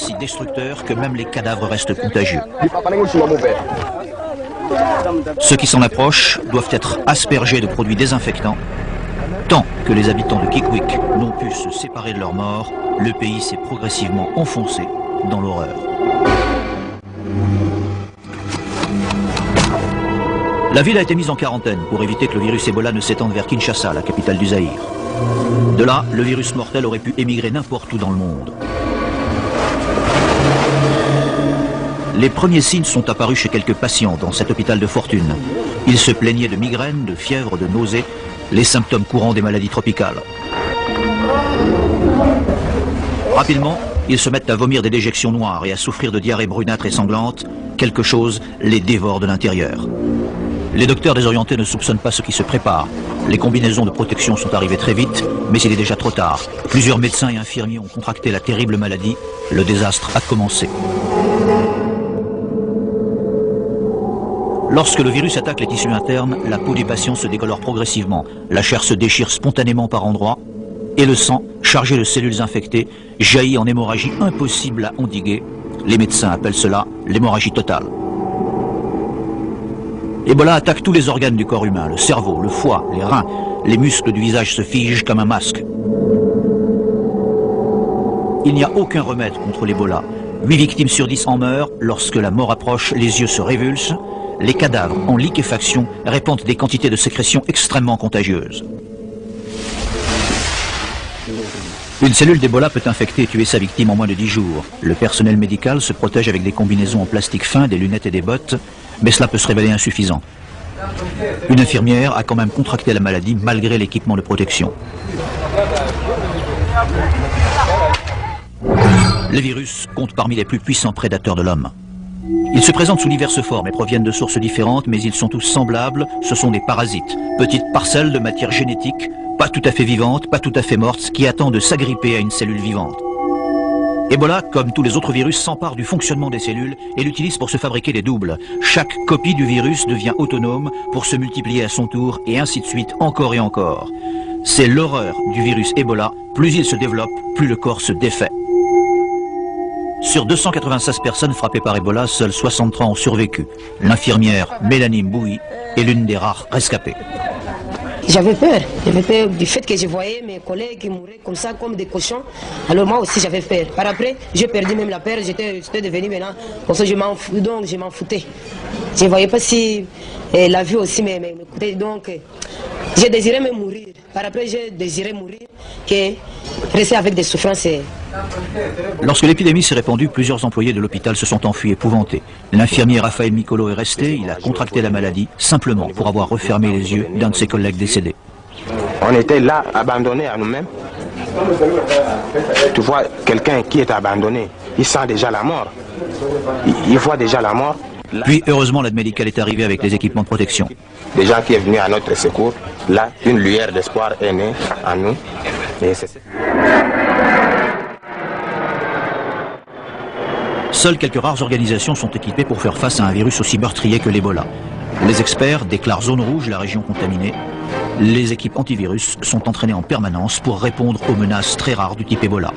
si destructeur que même les cadavres restent contagieux. Ceux qui s'en approchent doivent être aspergés de produits désinfectants. Tant que les habitants de Kikwik n'ont pu se séparer de leurs morts, le pays s'est progressivement enfoncé dans l'horreur. La ville a été mise en quarantaine pour éviter que le virus Ebola ne s'étende vers Kinshasa, la capitale du Zaïre. De là, le virus mortel aurait pu émigrer n'importe où dans le monde. Les premiers signes sont apparus chez quelques patients dans cet hôpital de fortune. Ils se plaignaient de migraines, de fièvre, de nausées, les symptômes courants des maladies tropicales. Rapidement, ils se mettent à vomir des déjections noires et à souffrir de diarrhées brunâtres et sanglantes. Quelque chose les dévore de l'intérieur. Les docteurs désorientés ne soupçonnent pas ce qui se prépare. Les combinaisons de protection sont arrivées très vite, mais il est déjà trop tard. Plusieurs médecins et infirmiers ont contracté la terrible maladie. Le désastre a commencé. Lorsque le virus attaque les tissus internes, la peau des patients se décolore progressivement. La chair se déchire spontanément par endroits et le sang, chargé de cellules infectées, jaillit en hémorragie impossible à endiguer. Les médecins appellent cela l'hémorragie totale. Ebola attaque tous les organes du corps humain, le cerveau, le foie, les reins. Les muscles du visage se figent comme un masque. Il n'y a aucun remède contre l'Ebola. 8 victimes sur 10 en meurent. Lorsque la mort approche, les yeux se révulsent. Les cadavres en liquéfaction répandent des quantités de sécrétions extrêmement contagieuses. Une cellule d'Ebola peut infecter et tuer sa victime en moins de 10 jours. Le personnel médical se protège avec des combinaisons en plastique fin, des lunettes et des bottes, mais cela peut se révéler insuffisant. Une infirmière a quand même contracté la maladie malgré l'équipement de protection. Les virus comptent parmi les plus puissants prédateurs de l'homme. Ils se présentent sous diverses formes et proviennent de sources différentes, mais ils sont tous semblables, ce sont des parasites, petites parcelles de matière génétique, pas tout à fait vivantes, pas tout à fait mortes, qui attendent de s'agripper à une cellule vivante. Ebola, comme tous les autres virus, s'empare du fonctionnement des cellules et l'utilise pour se fabriquer des doubles. Chaque copie du virus devient autonome pour se multiplier à son tour et ainsi de suite, encore et encore. C'est l'horreur du virus Ebola, plus il se développe, plus le corps se défait. Sur 296 personnes frappées par Ebola, seuls 63 ont survécu. L'infirmière Mélanie Mbouy est l'une des rares rescapées. J'avais peur du fait que je voyais mes collègues qui mouraient comme ça, comme des cochons. Alors moi aussi j'avais peur. Par après, j'ai perdu même la peur, j'étais devenu maintenant, pour ça je m'en foutais. Je ne voyais pas si la vie aussi m'écoutait, donc j'ai désiré me mourir. Par après, j'ai désiré mourir, que rester avec des souffrances. Lorsque l'épidémie s'est répandue, plusieurs employés de l'hôpital se sont enfuis épouvantés. L'infirmier Raphaël Micolo est resté, il a contracté la maladie, simplement pour avoir refermé les yeux d'un de ses collègues décédés. On était là, abandonnés à nous-mêmes. Tu vois, quelqu'un qui est abandonné, il sent déjà la mort. Il voit déjà la mort. Puis, heureusement, l'aide médicale est arrivée avec les équipements de protection. Des gens qui sont venus à notre secours, là, une lueur d'espoir est née en nous. Et Seules quelques rares organisations sont équipées pour faire face à un virus aussi meurtrier que l'Ebola. Les experts déclarent zone rouge la région contaminée. Les équipes antivirus sont entraînées en permanence pour répondre aux menaces très rares du type Ebola.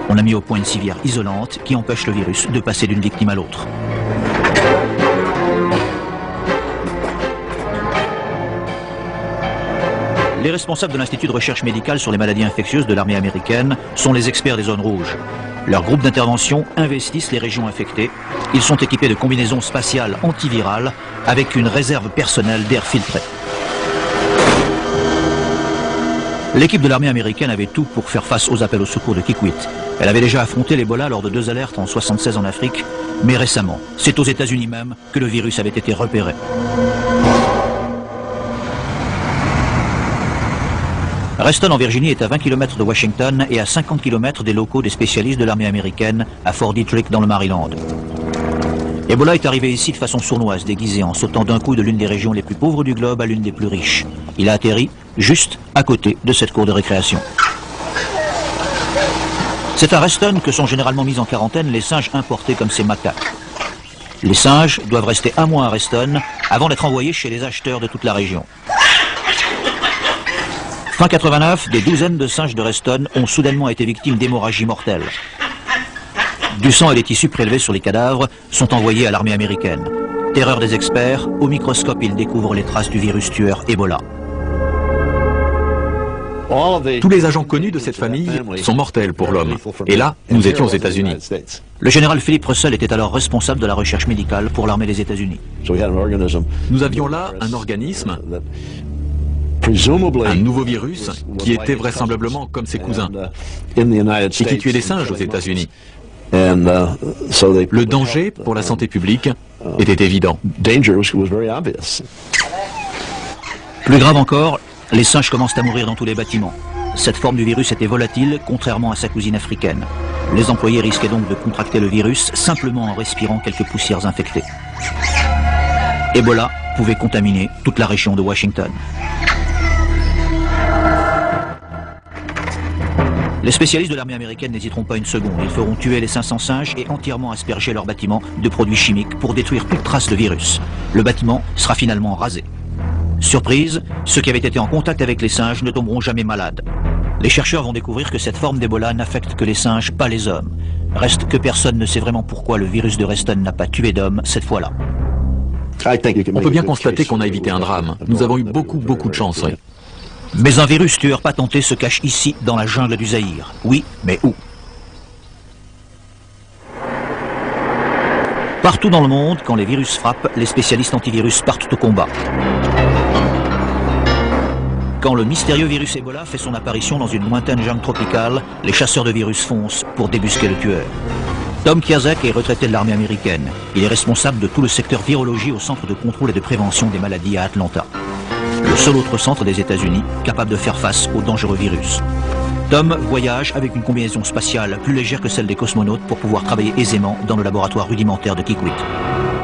On a mis au point une civière isolante qui empêche le virus de passer d'une victime à l'autre. Les responsables de l'Institut de recherche médicale sur les maladies infectieuses de l'armée américaine sont les experts des zones rouges. Leurs groupes d'intervention investissent les régions infectées. Ils sont équipés de combinaisons spatiales antivirales avec une réserve personnelle d'air filtré. L'équipe de l'armée américaine avait tout pour faire face aux appels au secours de Kikwit. Elle avait déjà affronté l'Ebola lors de 2 alertes en 1976 en Afrique, mais récemment, c'est aux États-Unis même que le virus avait été repéré. Reston en Virginie est à 20 km de Washington et à 50 km des locaux des spécialistes de l'armée américaine à Fort Detrick dans le Maryland. Ebola est arrivé ici de façon sournoise, déguisée, en sautant d'un coup de l'une des régions les plus pauvres du globe à l'une des plus riches. Il a atterri juste à côté de cette cour de récréation. C'est à Reston que sont généralement mis en quarantaine les singes importés comme ces macaques. Les singes doivent rester 1 mois à Reston avant d'être envoyés chez les acheteurs de toute la région. Fin 89, des douzaines de singes de Reston ont soudainement été victimes d'hémorragies mortelles. Du sang et des tissus prélevés sur les cadavres sont envoyés à l'armée américaine. Terreur des experts, au microscope ils découvrent les traces du virus tueur Ebola. Tous les agents connus de cette famille sont mortels pour l'homme. Et là, nous étions aux États-Unis. Le général Philip Russell était alors responsable de la recherche médicale pour l'armée des États-Unis. Nous avions là un organisme, un nouveau virus qui était vraisemblablement comme ses cousins et qui tuait des singes aux États-Unis. Le danger pour la santé publique était évident. Plus grave encore, les singes commencent à mourir dans tous les bâtiments. Cette forme du virus était volatile, contrairement à sa cousine africaine. Les employés risquaient donc de contracter le virus simplement en respirant quelques poussières infectées. Ebola pouvait contaminer toute la région de Washington. Les spécialistes de l'armée américaine n'hésiteront pas une seconde. Ils feront tuer les 500 singes et entièrement asperger leurs bâtiments de produits chimiques pour détruire toute trace de virus. Le bâtiment sera finalement rasé. Surprise, ceux qui avaient été en contact avec les singes ne tomberont jamais malades. Les chercheurs vont découvrir que cette forme d'Ebola n'affecte que les singes, pas les hommes. Reste que personne ne sait vraiment pourquoi le virus de Reston n'a pas tué d'hommes cette fois-là. On peut bien constater qu'on a évité un drame. Nous avons eu beaucoup de chance. Oui. Mais un virus tueur patenté se cache ici, dans la jungle du Zaïre. Oui, mais où? Partout dans le monde, quand les virus frappent, les spécialistes antivirus partent au combat. Quand le mystérieux virus Ebola fait son apparition dans une lointaine jungle tropicale, les chasseurs de virus foncent pour débusquer le tueur. Tom Kiaszek est retraité de l'armée américaine. Il est responsable de tout le secteur virologie au Centre de contrôle et de prévention des maladies à Atlanta. Le seul autre centre des États-Unis capable de faire face aux dangereux virus. Tom voyage avec une combinaison spatiale plus légère que celle des cosmonautes pour pouvoir travailler aisément dans le laboratoire rudimentaire de Kikwit.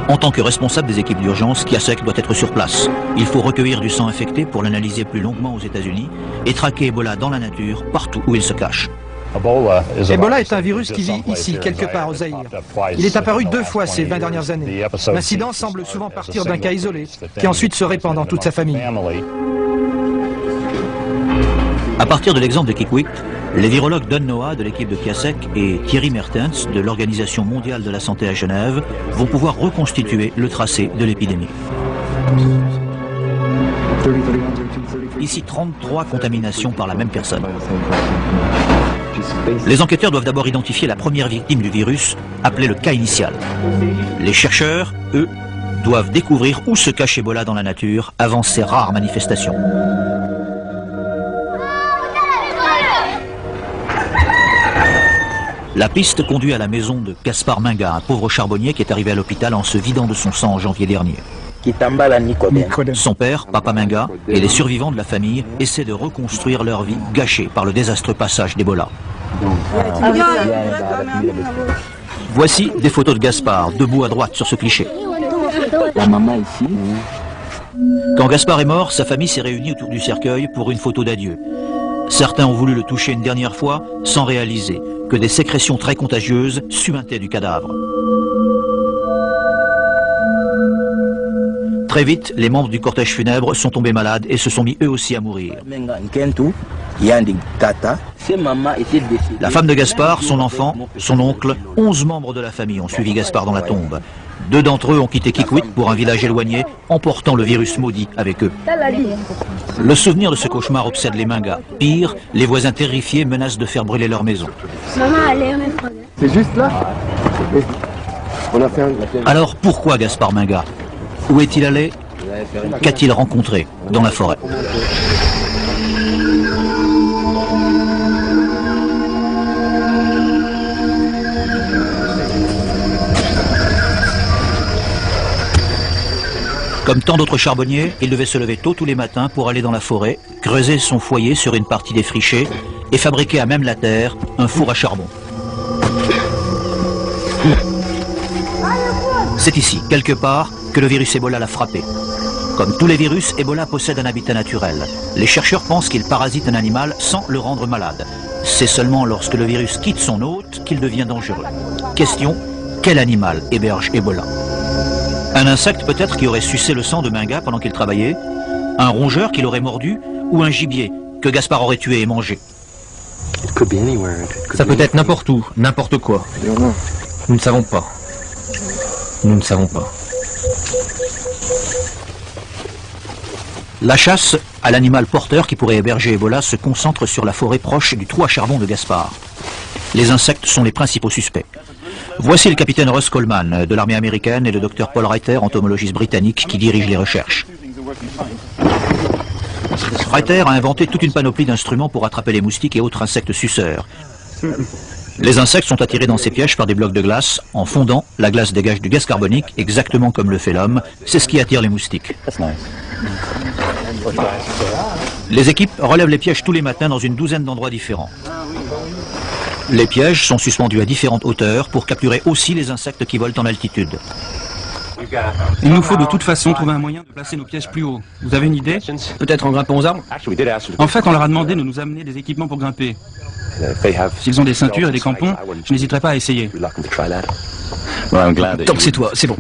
En tant que responsable des équipes d'urgence, Kiaszek doit être sur place. Il faut recueillir du sang infecté pour l'analyser plus longuement aux États-Unis et traquer Ebola dans la nature, partout où il se cache. Ebola est un virus qui vit ici, quelque part au Zaïre. Il est apparu 2 fois ces 20 dernières années. L'incident semble souvent partir d'un cas isolé, qui ensuite se répand dans toute sa famille. À partir de l'exemple de Kikwit, les virologues Don Noah de l'équipe de Kiaszek et Thierry Mertens de l'Organisation mondiale de la santé à Genève vont pouvoir reconstituer le tracé de l'épidémie. Ici, 33 contaminations par la même personne. Les enquêteurs doivent d'abord identifier la première victime du virus, appelée le cas initial. Les chercheurs, eux, doivent découvrir où se cache Ebola dans la nature avant ses rares manifestations. La piste conduit à la maison de Gaspard Minga, un pauvre charbonnier qui est arrivé à l'hôpital en se vidant de son sang en janvier dernier. Son père, Papa Minga, et les survivants de la famille essaient de reconstruire leur vie gâchée par le désastreux passage d'Ebola. Voici des photos de Gaspard, debout à droite sur ce cliché. La maman ici. Quand Gaspard est mort, sa famille s'est réunie autour du cercueil pour une photo d'adieu. Certains ont voulu le toucher une dernière fois sans réaliser que des sécrétions très contagieuses suintaient du cadavre. Très vite, les membres du cortège funèbre sont tombés malades et se sont mis eux aussi à mourir. La femme de Gaspard, son enfant, son oncle, 11 membres de la famille ont suivi Gaspard dans la tombe. 2 d'entre eux ont quitté Kikwit pour un village éloigné, emportant le virus maudit avec eux. Le souvenir de ce cauchemar obsède les Minga. Pire, les voisins terrifiés menacent de faire brûler leur maison. C'est juste là. Alors pourquoi Gaspard Minga? Où est-il allé? Qu'a-t-il rencontré dans la forêt? Comme tant d'autres charbonniers, il devait se lever tôt tous les matins pour aller dans la forêt, creuser son foyer sur une partie défrichée et fabriquer à même la terre un four à charbon. C'est ici, quelque part, que le virus Ebola l'a frappé. Comme tous les virus, Ebola possède un habitat naturel. Les chercheurs pensent qu'il parasite un animal sans le rendre malade. C'est seulement lorsque le virus quitte son hôte qu'il devient dangereux. Question, quel animal héberge Ebola? Un insecte peut-être qui aurait sucé le sang de Minga pendant qu'il travaillait, un rongeur qui l'aurait mordu, ou un gibier que Gaspard aurait tué et mangé. Ça peut être n'importe où, n'importe quoi. Nous ne savons pas. Nous ne savons pas. La chasse à l'animal porteur qui pourrait héberger Ebola se concentre sur la forêt proche du trou à charbon de Gaspard. Les insectes sont les principaux suspects. Voici le capitaine Russ Coleman de l'armée américaine et le docteur Paul Reiter, entomologiste britannique, qui dirige les recherches. Reiter a inventé toute une panoplie d'instruments pour attraper les moustiques et autres insectes suceurs. Les insectes sont attirés dans ces pièges par des blocs de glace. En fondant, la glace dégage du gaz carbonique, exactement comme le fait l'homme. C'est ce qui attire les moustiques. Les équipes relèvent les pièges tous les matins dans une douzaine d'endroits différents. Les pièges sont suspendus à différentes hauteurs pour capturer aussi les insectes qui volent en altitude. Il nous faut de toute façon trouver un moyen de placer nos pièges plus haut. Vous avez une idée? Peut-être en grimpant aux arbres? En fait, on leur a demandé de nous amener des équipements pour grimper. S'ils ont des ceintures et des crampons, je n'hésiterai pas à essayer. Tant que c'est toi, c'est bon.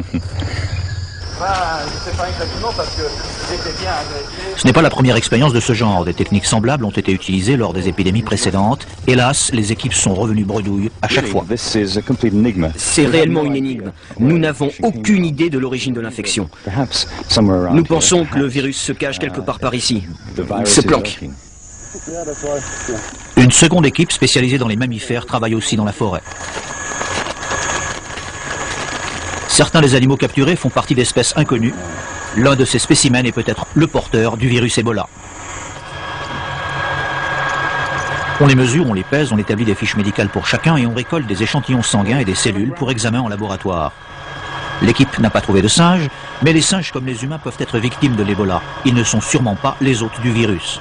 Ce n'est pas la première expérience de ce genre. Des techniques semblables ont été utilisées lors des épidémies précédentes. Hélas, les équipes sont revenues bredouilles à chaque fois. C'est réellement une énigme. Nous n'avons aucune idée de l'origine de l'infection. Nous pensons que le virus se cache quelque part par ici. Il se planque. Une seconde équipe spécialisée dans les mammifères travaille aussi dans la forêt. Certains des animaux capturés font partie d'espèces inconnues. L'un de ces spécimens est peut-être le porteur du virus Ebola. On les mesure, on les pèse, on établit des fiches médicales pour chacun et on récolte des échantillons sanguins et des cellules pour examen en laboratoire. L'équipe n'a pas trouvé de singes, mais les singes comme les humains peuvent être victimes de l'Ebola. Ils ne sont sûrement pas les hôtes du virus.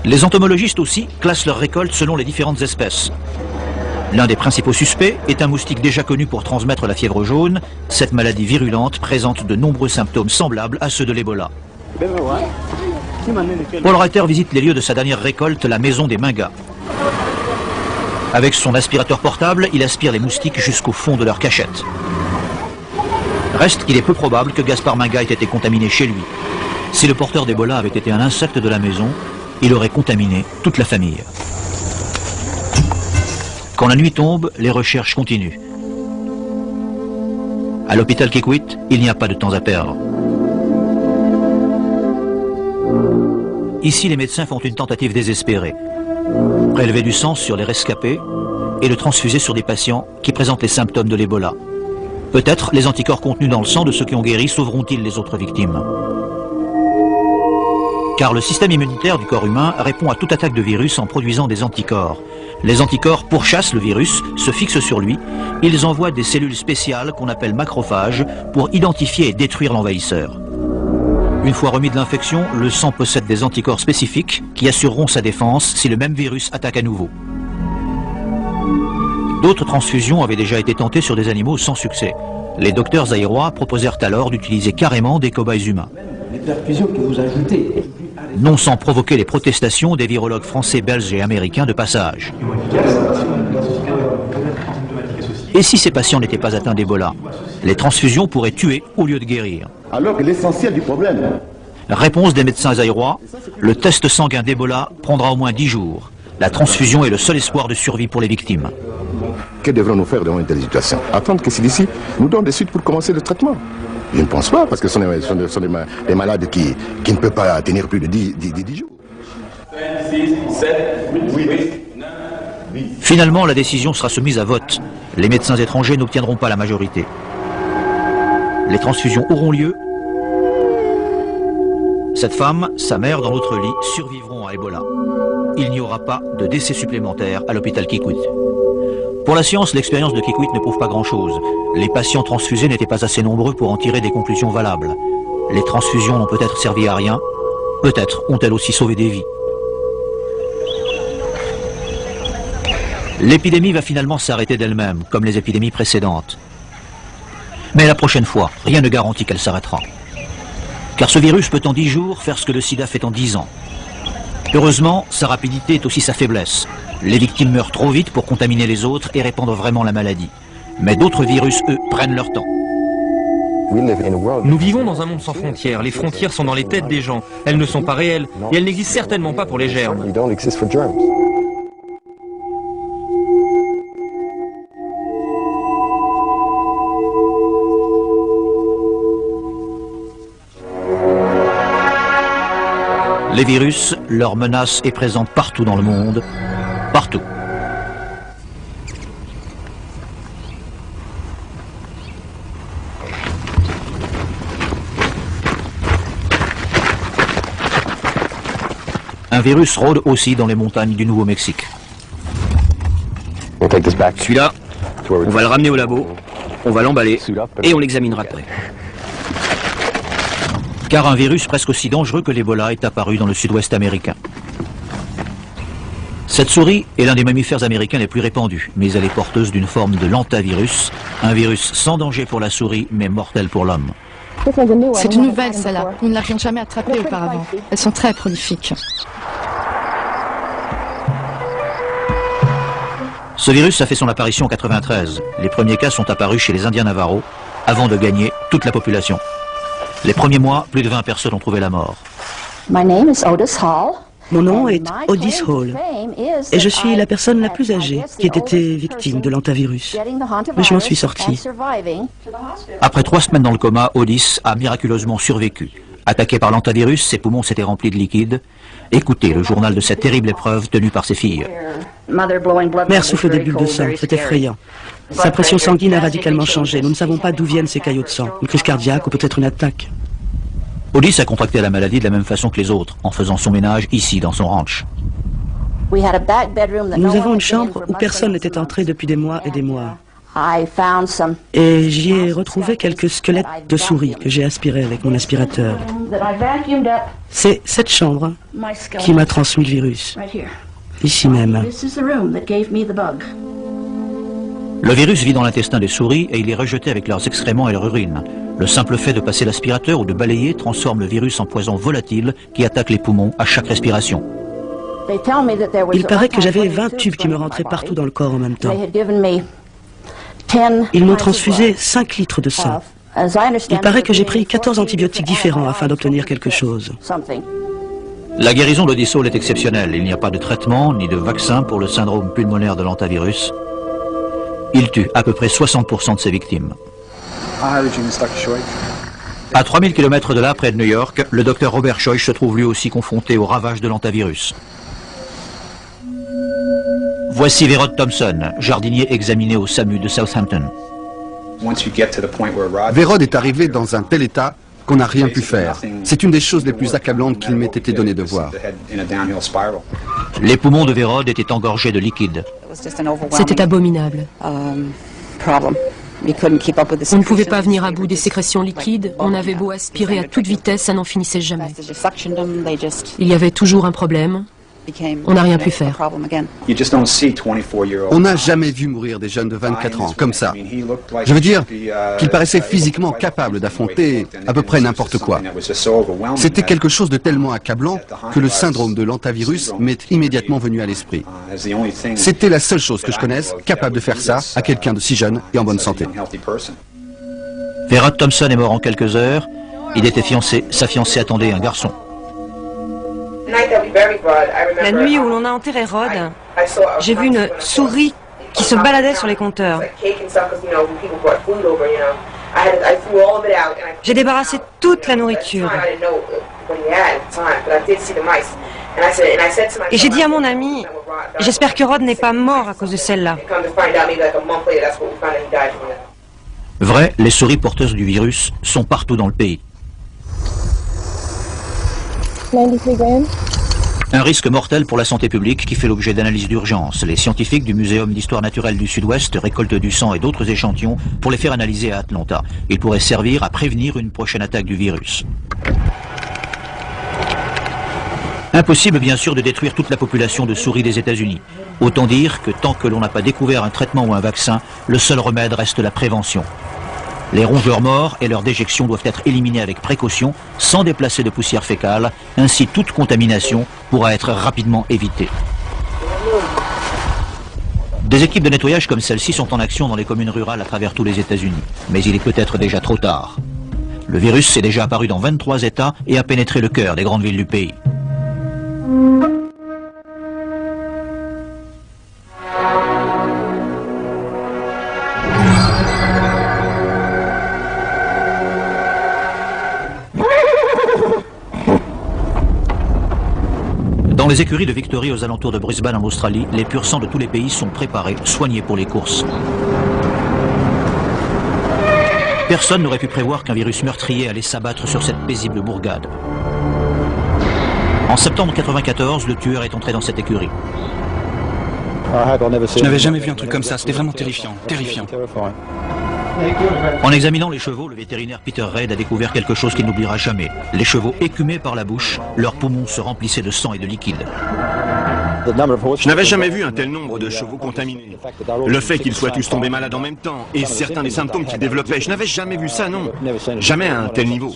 Les entomologistes aussi classent leurs récoltes selon les différentes espèces. L'un des principaux suspects est un moustique déjà connu pour transmettre la fièvre jaune. Cette maladie virulente présente de nombreux symptômes semblables à ceux de l'Ebola. Paul Reiter visite les lieux de sa dernière récolte, la maison des Mingas. Avec son aspirateur portable, il aspire les moustiques jusqu'au fond de leur cachette. Reste qu'il est peu probable que Gaspard Minga ait été contaminé chez lui. Si le porteur d'Ebola avait été un insecte de la maison, il aurait contaminé toute la famille. Quand la nuit tombe, les recherches continuent. À l'hôpital Kikwit, il n'y a pas de temps à perdre. Ici, les médecins font une tentative désespérée. Prélever du sang sur les rescapés et le transfuser sur des patients qui présentent les symptômes de l'Ebola. Peut-être les anticorps contenus dans le sang de ceux qui ont guéri sauveront-ils les autres victimes. Car le système immunitaire du corps humain répond à toute attaque de virus en produisant des anticorps. Les anticorps pourchassent le virus, se fixent sur lui, ils envoient des cellules spéciales qu'on appelle macrophages pour identifier et détruire l'envahisseur. Une fois remis de l'infection, le sang possède des anticorps spécifiques qui assureront sa défense si le même virus attaque à nouveau. D'autres transfusions avaient déjà été tentées sur des animaux sans succès. Les docteurs zaïrois proposèrent alors d'utiliser carrément des cobayes humains. Les perfusions que vous ajoutez. Non sans provoquer les protestations des virologues français, belges et américains de passage. Et si ces patients n'étaient pas atteints d'Ebola? Les transfusions pourraient tuer au lieu de guérir. Alors que l'essentiel du problème... Réponse des médecins zaïrois, le test sanguin d'Ebola prendra au moins 10 jours. La transfusion est le seul espoir de survie pour les victimes. Que devrons-nous faire devant une telle situation? Attendre que celui-ci nous donne des suites pour commencer le traitement? Je ne pense pas, parce que ce sont des malades qui ne peuvent pas tenir plus de 10 jours. Finalement, la décision sera soumise à vote. Les médecins étrangers n'obtiendront pas la majorité. Les transfusions auront lieu. Cette femme, sa mère dans l'autre lit, survivront à Ebola. Il n'y aura pas de décès supplémentaires à l'hôpital Kikwit. Pour la science, l'expérience de Kikwit ne prouve pas grand-chose. Les patients transfusés n'étaient pas assez nombreux pour en tirer des conclusions valables. Les transfusions n'ont peut-être servi à rien, peut-être ont-elles aussi sauvé des vies. L'épidémie va finalement s'arrêter d'elle-même, comme les épidémies précédentes. Mais la prochaine fois, rien ne garantit qu'elle s'arrêtera. Car ce virus peut en 10 jours faire ce que le sida fait en 10 ans. Heureusement, sa rapidité est aussi sa faiblesse. Les victimes meurent trop vite pour contaminer les autres et répandre vraiment la maladie. Mais d'autres virus, eux, prennent leur temps. Nous vivons dans un monde sans frontières. Les frontières sont dans les têtes des gens. Elles ne sont pas réelles et elles n'existent certainement pas pour les germes. Les virus, leur menace est présente partout dans le monde, partout. Un virus rôde aussi dans les montagnes du Nouveau-Mexique. Celui-là, on va le ramener au labo, on va l'emballer et on l'examinera de près. Car un virus presque aussi dangereux que l'Ebola est apparu dans le sud-ouest américain. Cette souris est l'un des mammifères américains les plus répandus, mais elle est porteuse d'une forme de l'hantavirus, un virus sans danger pour la souris, mais mortel pour l'homme. C'est une nouvelle, celle-là. Nous ne l'avions jamais attrapée auparavant. Elles sont très prolifiques. Ce virus a fait son apparition en 93. Les premiers cas sont apparus chez les Indiens Navarro, avant de gagner toute la population. Les premiers mois, plus de 20 personnes ont trouvé la mort. Mon nom est Otis Hall et je suis la personne la plus âgée qui ait été victime de l'hantavirus. Mais je m'en suis sortie. Après 3 semaines dans le coma, Otis a miraculeusement survécu. Attaqué par l'hantavirus, ses poumons s'étaient remplis de liquide. Écoutez le journal de cette terrible épreuve tenue par ses filles. Mère souffle des bulles de sang, c'est effrayant. Sa pression sanguine a radicalement changé. Nous ne savons pas d'où viennent ces caillots de sang. Une crise cardiaque ou peut-être une attaque. Otis a contracté la maladie de la même façon que les autres, en faisant son ménage ici, dans son ranch. Nous avons une chambre où personne n'était entré depuis des mois et des mois. Et j'y ai retrouvé quelques squelettes de souris que j'ai aspirés avec mon aspirateur. C'est cette chambre qui m'a transmis le virus. Ici même. Le virus vit dans l'intestin des souris et il est rejeté avec leurs excréments et leur urine. Le simple fait de passer l'aspirateur ou de balayer transforme le virus en poison volatile qui attaque les poumons à chaque respiration. Il paraît que j'avais 20 tubes qui me rentraient partout dans le corps en même temps. Ils m'ont transfusé 5 litres de sang. Il paraît que j'ai pris 14 antibiotiques différents afin d'obtenir quelque chose. La guérison d'Otis Hall est exceptionnelle. Il n'y a pas de traitement ni de vaccin pour le syndrome pulmonaire de l'hantavirus. Il tue à peu près 60% de ses victimes. À 3000 km de là, près de New York, le docteur Robert Scheuch se trouve lui aussi confronté aux ravages de l'hantavirus. Voici Verrod Thompson, jardinier examiné au SAMU de Southampton. Verrod est arrivé dans un tel état qu'on n'a rien pu faire. C'est une des choses les plus accablantes qu'il m'ait été donné de voir. Les poumons de Verrod étaient engorgés de liquide. C'était abominable. On ne pouvait pas venir à bout des sécrétions liquides, on avait beau aspirer à toute vitesse, ça n'en finissait jamais. Il y avait toujours un problème. On n'a rien pu faire. On n'a jamais vu mourir des jeunes de 24 ans comme ça. Je veux dire qu'il paraissait physiquement capable d'affronter à peu près n'importe quoi. C'était quelque chose de tellement accablant que le syndrome de l'hantavirus m'est immédiatement venu à l'esprit. C'était la seule chose que je connaisse capable de faire ça à quelqu'un de si jeune et en bonne santé. Verrod Thompson est mort en quelques heures. Il était fiancé. Sa fiancée attendait un garçon. La nuit où l'on a enterré Rod, j'ai vu une souris qui se baladait sur les compteurs. J'ai débarrassé toute la nourriture. Et j'ai dit à mon ami, j'espère que Rod n'est pas mort à cause de celle-là. Vrai, les souris porteuses du virus sont partout dans le pays. 93 grammes. Un risque mortel pour la santé publique qui fait l'objet d'analyses d'urgence. Les scientifiques du Muséum d'histoire naturelle du Sud-Ouest récoltent du sang et d'autres échantillons pour les faire analyser à Atlanta. Ils pourraient servir à prévenir une prochaine attaque du virus. Impossible bien sûr de détruire toute la population de souris des États-Unis. Autant dire que tant que l'on n'a pas découvert un traitement ou un vaccin, le seul remède reste la prévention. Les rongeurs morts et leurs déjections doivent être éliminés avec précaution, sans déplacer de poussière fécale, ainsi toute contamination pourra être rapidement évitée. Des équipes de nettoyage comme celle-ci sont en action dans les communes rurales à travers tous les États-Unis, mais il est peut-être déjà trop tard. Le virus est déjà apparu dans 23 États et a pénétré le cœur des grandes villes du pays. Dans les écuries de Victory aux alentours de Brisbane en Australie, les pur sangs de tous les pays sont préparés, soignés pour les courses. Personne n'aurait pu prévoir qu'un virus meurtrier allait s'abattre sur cette paisible bourgade. En septembre 1994, le tueur est entré dans cette écurie. Je n'avais jamais vu un truc comme ça, c'était vraiment terrifiant, terrifiant. En examinant les chevaux, le vétérinaire Peter Reid a découvert quelque chose qu'il n'oubliera jamais. Les chevaux écumés par la bouche, leurs poumons se remplissaient de sang et de liquide. Je n'avais jamais vu un tel nombre de chevaux contaminés. Le fait qu'ils soient tous tombés malades en même temps et certains des symptômes qu'ils développaient, je n'avais jamais vu ça, non. Jamais à un tel niveau.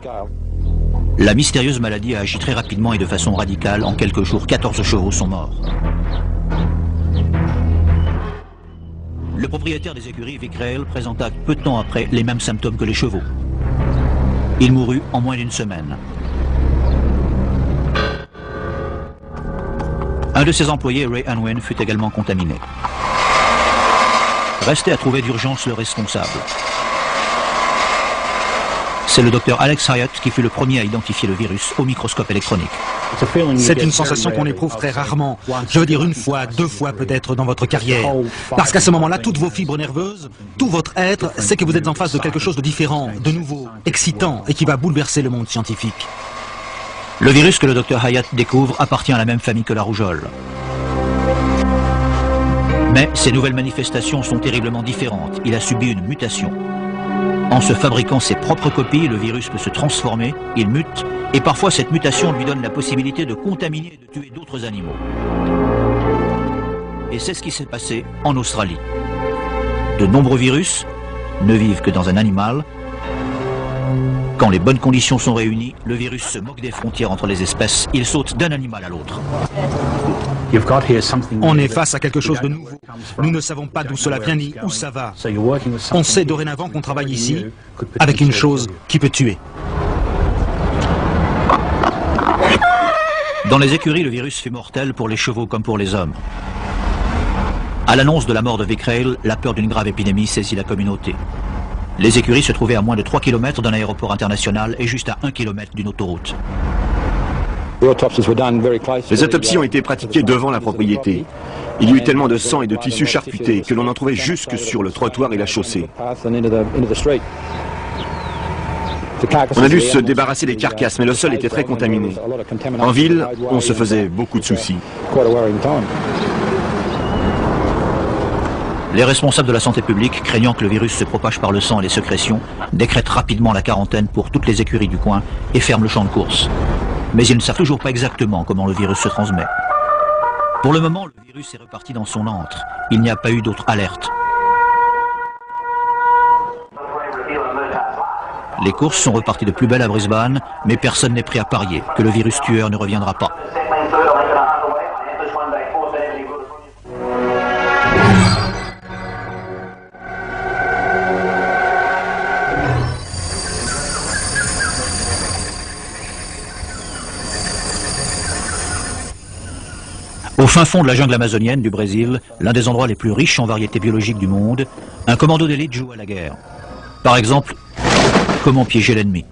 La mystérieuse maladie a agi très rapidement et de façon radicale. En quelques jours, 14 chevaux sont morts. Le propriétaire des écuries, Vic Rail, présenta peu de temps après les mêmes symptômes que les chevaux. Il mourut en moins d'une semaine. Un de ses employés, Ray Unwin, fut également contaminé. Restait à trouver d'urgence le responsable. C'est le docteur Alex Hyatt qui fut le premier à identifier le virus au microscope électronique. C'est une sensation qu'on éprouve très rarement. Je veux dire une fois, deux fois peut-être dans votre carrière. Parce qu'à ce moment-là, toutes vos fibres nerveuses, tout votre être, c'est que vous êtes en face de quelque chose de différent, de nouveau, excitant et qui va bouleverser le monde scientifique. Le virus que le docteur Hyatt découvre appartient à la même famille que la rougeole. Mais ces nouvelles manifestations sont terriblement différentes. Il a subi une mutation. En se fabriquant ses propres copies, le virus peut se transformer, il mute, et parfois cette mutation lui donne la possibilité de contaminer et de tuer d'autres animaux. Et c'est ce qui s'est passé en Australie. De nombreux virus ne vivent que dans un animal. Quand les bonnes conditions sont réunies, le virus se moque des frontières entre les espèces, il saute d'un animal à l'autre. On est face à quelque chose de nouveau. Nous ne savons pas d'où cela vient ni où ça va. On sait dorénavant qu'on travaille ici avec une chose qui peut tuer. Dans les écuries, le virus fut mortel pour les chevaux comme pour les hommes. À l'annonce de la mort de Vic Rail, la peur d'une grave épidémie saisit la communauté. Les écuries se trouvaient à moins de 3 km d'un aéroport international et juste à 1 km d'une autoroute. Les autopsies ont été pratiquées devant la propriété. Il y eut tellement de sang et de tissus charcutés que l'on en trouvait jusque sur le trottoir et la chaussée. On a dû se débarrasser des carcasses, mais le sol était très contaminé. En ville, on se faisait beaucoup de soucis. Les responsables de la santé publique, craignant que le virus se propage par le sang et les sécrétions, décrètent rapidement la quarantaine pour toutes les écuries du coin et ferment le champ de course. Mais ils ne savent toujours pas exactement comment le virus se transmet. Pour le moment, le virus est reparti dans son antre. Il n'y a pas eu d'autre alerte. Les courses sont reparties de plus belle à Brisbane, mais personne n'est prêt à parier que le virus tueur ne reviendra pas. Au fin fond de la jungle amazonienne du Brésil, l'un des endroits les plus riches en variétés biologiques du monde, un commando d'élite joue à la guerre. Par exemple, comment piéger l'ennemi.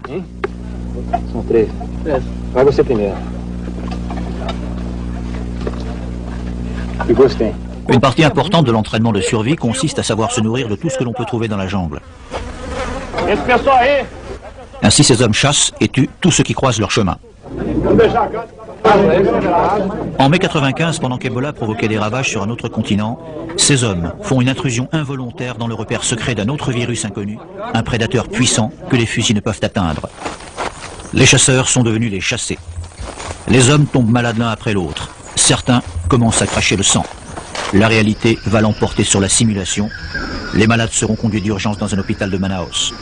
Une partie importante de l'entraînement de survie consiste à savoir se nourrir de tout ce que l'on peut trouver dans la jungle. Ainsi, ces hommes chassent et tuent tout ce qui croise leur chemin. En mai 95, pendant qu'Ebola provoquait des ravages sur un autre continent, ces hommes font une intrusion involontaire dans le repère secret d'un autre virus inconnu, un prédateur puissant que les fusils ne peuvent atteindre. Les chasseurs sont devenus les chassés. Les hommes tombent malades l'un après l'autre. Certains commencent à cracher le sang. La réalité va l'emporter sur la simulation. Les malades seront conduits d'urgence dans un hôpital de Manaus.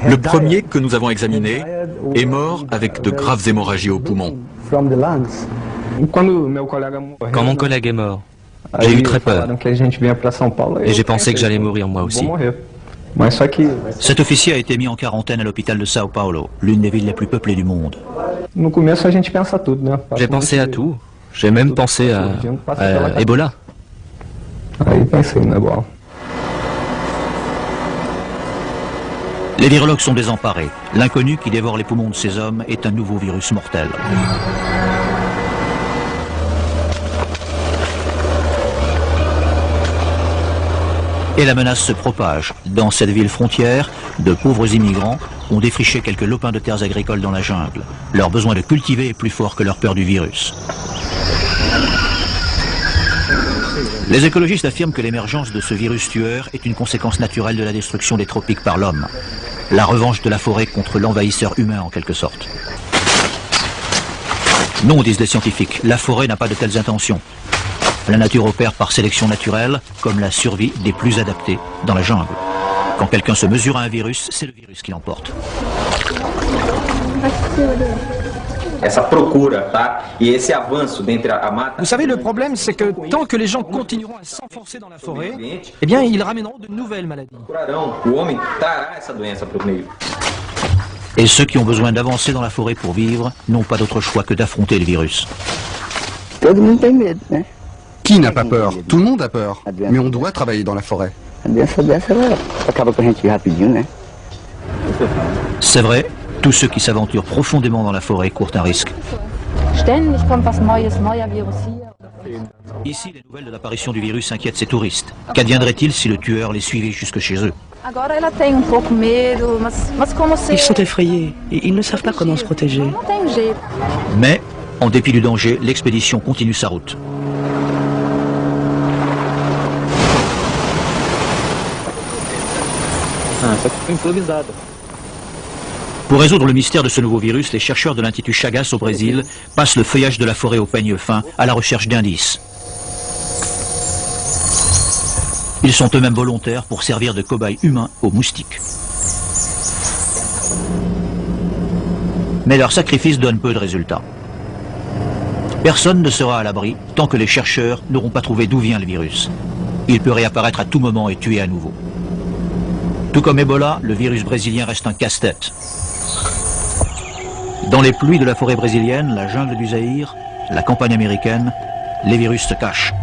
Le premier que nous avons examiné est mort avec de graves hémorragies aux poumons. Quand mon collègue est mort, j'ai eu très peur. Et j'ai pensé que j'allais mourir moi aussi. Cet officier a été mis en quarantaine à l'hôpital de Sao Paulo, l'une des villes les plus peuplées du monde. J'ai pensé à tout. J'ai même pensé à Ebola. Les virologues sont désemparés. L'inconnu qui dévore les poumons de ces hommes est un nouveau virus mortel. Et la menace se propage. Dans cette ville frontière, de pauvres immigrants ont défriché quelques lopins de terres agricoles dans la jungle. Leur besoin de cultiver est plus fort que leur peur du virus. Les écologistes affirment que l'émergence de ce virus tueur est une conséquence naturelle de la destruction des tropiques par l'homme. La revanche de la forêt contre l'envahisseur humain en quelque sorte. Non, disent les scientifiques, la forêt n'a pas de telles intentions. La nature opère par sélection naturelle, comme la survie des plus adaptés dans la jungle. Quand quelqu'un se mesure à un virus, c'est le virus qui l'emporte. Vous savez, le problème, c'est que tant que les gens continueront à s'enfoncer dans la forêt, eh bien, ils ramèneront de nouvelles maladies. Et ceux qui ont besoin d'avancer dans la forêt pour vivre n'ont pas d'autre choix que d'affronter le virus. Qui n'a pas peur? Tout le monde a peur. Mais on doit travailler dans la forêt. C'est vrai, tous ceux qui s'aventurent profondément dans la forêt courent un risque. Ici, les nouvelles de l'apparition du virus inquiètent ces touristes. Qu'adviendrait-il si le tueur les suivait jusque chez eux? Ils sont effrayés et ils ne savent pas comment se protéger. Mais, en dépit du danger, l'expédition continue sa route. Pour résoudre le mystère de ce nouveau virus, les chercheurs de l'Institut Chagas au Brésil passent le feuillage de la forêt au peigne fin à la recherche d'indices. Ils sont eux-mêmes volontaires pour servir de cobayes humains aux moustiques. Mais leur sacrifice donne peu de résultats. Personne ne sera à l'abri tant que les chercheurs n'auront pas trouvé d'où vient le virus. Il peut réapparaître à tout moment et tuer à nouveau. Tout comme Ebola, le virus brésilien reste un casse-tête. Dans les pluies de la forêt brésilienne, la jungle du Zaïre, la campagne américaine, les virus se cachent.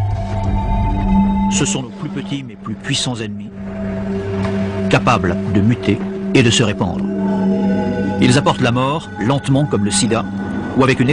Ce sont nos plus petits mais plus puissants ennemis, capables de muter et de se répandre. Ils apportent la mort, lentement comme le sida, ou avec une